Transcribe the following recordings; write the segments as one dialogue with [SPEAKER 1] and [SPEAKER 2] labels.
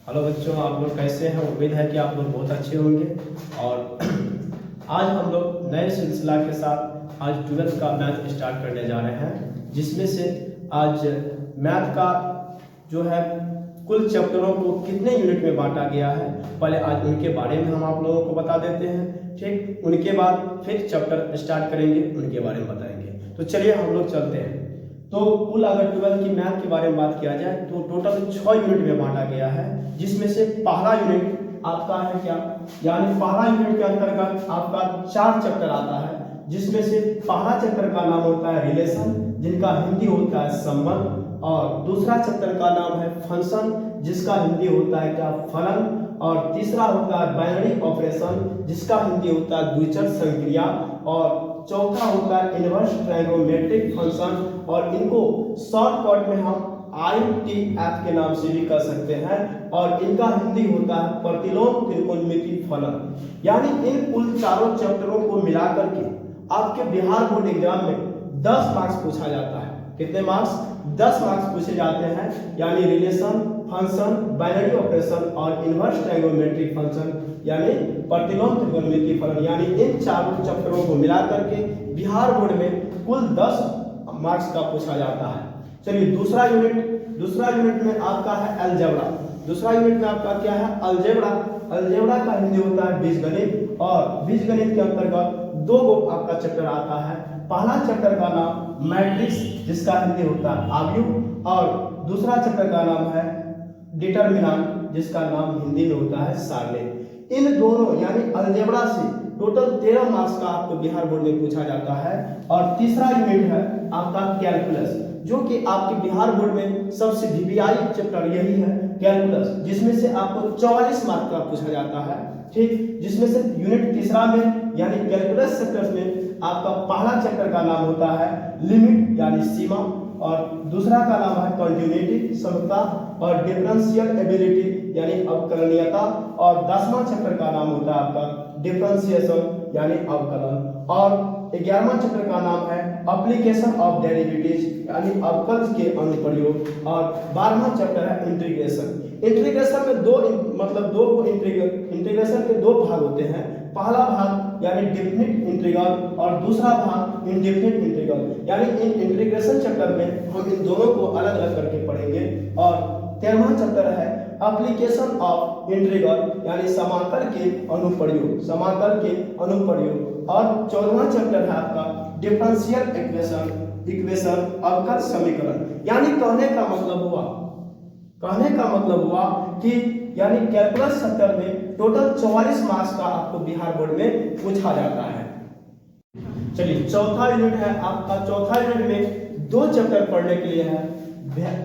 [SPEAKER 1] Hello बच्चों, आप लोग कैसे हैं? उम्मीद है कि आप लोग बहुत अच्छे होंगे। और आज हम लोग नए सिलसिला के साथ आज 12th का मैथ स्टार्ट करने जा रहे हैं, जिसमें से आज मैथ का जो है कुल चैप्टरों को कितने यूनिट में बांटा गया है, पहले आज उनके बारे में हम आप लोगों को बता देते हैं। ठीक, उनके बाद फिर चैप्टर स्टार्ट करेंगे, उनके बारे में बताएंगे। तो चलिए हम लोग चलते हैं। तो कुल अगर 12 की मैथ के बारे में बात किया जाए तो टोटल 6 यूनिट में बांटा गया है, जिसमें से पहला यूनिट आपका है क्या, यानी पहला यूनिट के अंतर्गत आपका 4 चैप्टर आता है, जिसमें से पहला चैप्टर का नाम होता है रिलेशन, जिनका हिंदी होता है संबंध, और दूसरा चैप्टर का नाम है फंक्शन, जिसका हिंदी होता है क्या, फलन, और तीसरा होता है बाइनरी ऑपरेशन, जिसका हिंदी होता है द्विचर संक्रिया, और चौथा होता है इनवर्स ट्रायगोनोमेट्रिक फंक्शन, और इनको शॉर्टकट में हम ITF के नाम से भी कर सकते हैं, और इनका हिंदी होता है प्रतिलोम त्रिकोणमिति फलन। यानी इन कुल चारों चैप्टरों को मिलाकर के आपके बिहार बोर्ड एग्जाम में 10 मार्क्स पूछा जाता है। कितने मार्क्स? 10 मार्क्स पूछे जाते हैं। यानी रिलेशन, फंक्शन, बाइनरी ऑपरेशन और इनवर्स ट्रायगोनोमेट्रिक फंक्शन, यानी प्रतिलोम त्रिकोणमिति फलन, यानी इन चारों चैप्टरों को मिलाकर के बिहार बोर्ड में कुल 10 मार्क्स का पूछा जाता है। चलिए दूसरा यूनिट में आपका है अलजेब्रा। दूसरा यूनिट में आपका क्या है? अलजेब्रा। अलजेब्रा का हिंदी होता है बीजगणित, और बीजगणित के अंतर्गत 2 आपका चैप्टर आता है। पहला चैप्टर का नाम मैट्रिक्स, जिसका हिंदी होता है आव्यूह, और दूसरा चैप्टर का नाम है डिटरमिनेंट, जिसका नाम हिंदी में होता है सारणी। इन दोनों यानी अलजेब्रा से टोटल 13 मार्क्स का आपको बिहार बोर्ड में पूछा जाता है। और तीसरा यूनिट है आपका कैलकुलस, जो कि आपके बिहार बोर्ड में सबसे VVI चैप्टर यही है कैलकुलस, जिसमें से आपको 44 मार्क्स का पूछा जाता है। ठीक, जिसमें से यूनिट तीसरा में यानी कैलकुलस चैप्टर में आपका पहला चैप्टर का नाम होता है लिमिट यानी सीमा, और दूसरा का नाम है कंटिन्यूटी समता, और डिफरेंशियल एबिलिटी यानी अवकलनीयता, और 10वां चैप्टर का नाम होता है आपका डिफरेंशिएशन यानी अवकलन, और 11वां चैप्टर का नाम है एप्लीकेशन ऑफ डेरिवेटिव्स यानी अवकल के अनुप्रयोग, और 12वां चैप्टर है इंटीग्रेशन। इंटीग्रेशन में इंटीग्रेशन के 2 भाग होते हैं। पहला भाग यानी डेफिनिट इंटीग्रल, और दूसरा भाग इनडेफिनिट इंटीग्रल। यानी इन इंटीग्रेशन चैप्टर में हम इन दोनों को अलग अलग करके पढ़ेंगे। और 13वां चैप्टर है एप्लीकेशन ऑफ इंटीग्रल यानी समाकल के अनुप्रयोग, और 14वां चैप्टर है आपका डिफरेंशियल इक्वेशन अवकल समीकरण। यानी कहने का मतलब हुआ कि यानी कैलकुलस चैप्टर में टोटल 44 मार्क्स का आपको बिहार बोर्ड में पूछा जाता है। चलिए चौथा यूनिट है आपका। चौथा यूनिट में 2 चैप्टर पढ़ने के लिए है।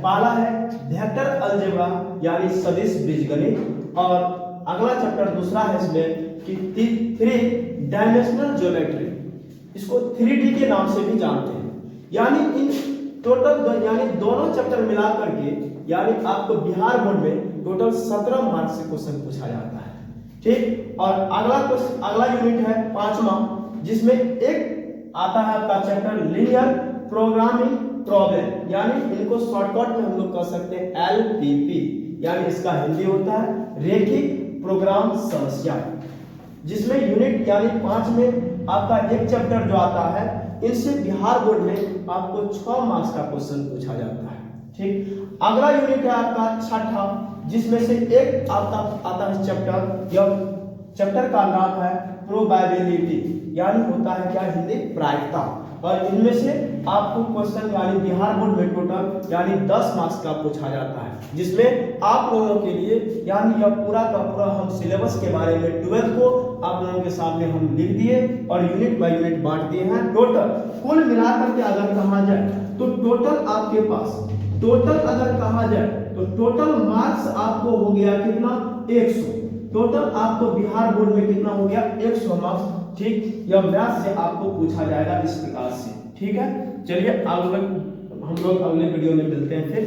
[SPEAKER 1] पहला है वेक्टर अलजेब्रा यानी सदिश बीजगणित, और अगला चैप्टर दूसरा है इसमें कि 3 डायमेंशनल ज्योमेट्री, इसको 3D के नाम से भी जानते हैं। यानी इन टोटल यानी दोनों चैप्टर मिलाकर के यानी आपको बिहार बोर्ड में टोटल 17 मार्क्स से क्वेश्चन पूछा जाता है। ठीक, और अगला यूनिट है 5वां, जिसमें एक आता है आपका चैप्टर लीनियर प्रोग्रामिंग प्रॉब्लम, यानी इनको शॉर्टकट में हम लोग कह सकते हैं LPP, यानी इसका हिंदी होता है रैखिक प्रोग्राम समस्या, जिसमें यूनिट यानी 5 में आपका एक चैप्टर जो आता है, इनसे बिहार बोर्ड में आपको 6 मार्क्स का क्वेश्चन पूछा जाता है। ठीक, अगला यूनिट है आपका 6ठा, जिसमें से एक आता है चैप्टर, यह चैप्टर का नाम है प्रोबेबिलिटी, यानी होता है क्या, हिंदी प्रायिकता, और इनमें से आपको क्वेश्चन यानी बिहार बोर्ड में टोटल यानी 10 मार्क्स का पूछा जाता है, जिसमें आप लोगों के लिए यानी यह पूरा का पूरा हम सिलेबस के बारे में 12 को आप लोगों के सामने हम लिख दिए और यूनिट बाय यूनिट बांट दिए हैं। टोटल कुल मिलाकर के अगर कहा जाए तो टोटल आपके पास अगर कहा जाए तो टोटल मार्क्स आपको हो गया कितना, 100। टोटल आपको बिहार बोर्ड में कितना हो गया, 100 मार्क्स। ठीक, यह मैथ से आपको पूछा जाएगा इस प्रकार से। ठीक है, चलिए हम लोग अगले वीडियो में मिलते हैं फिर।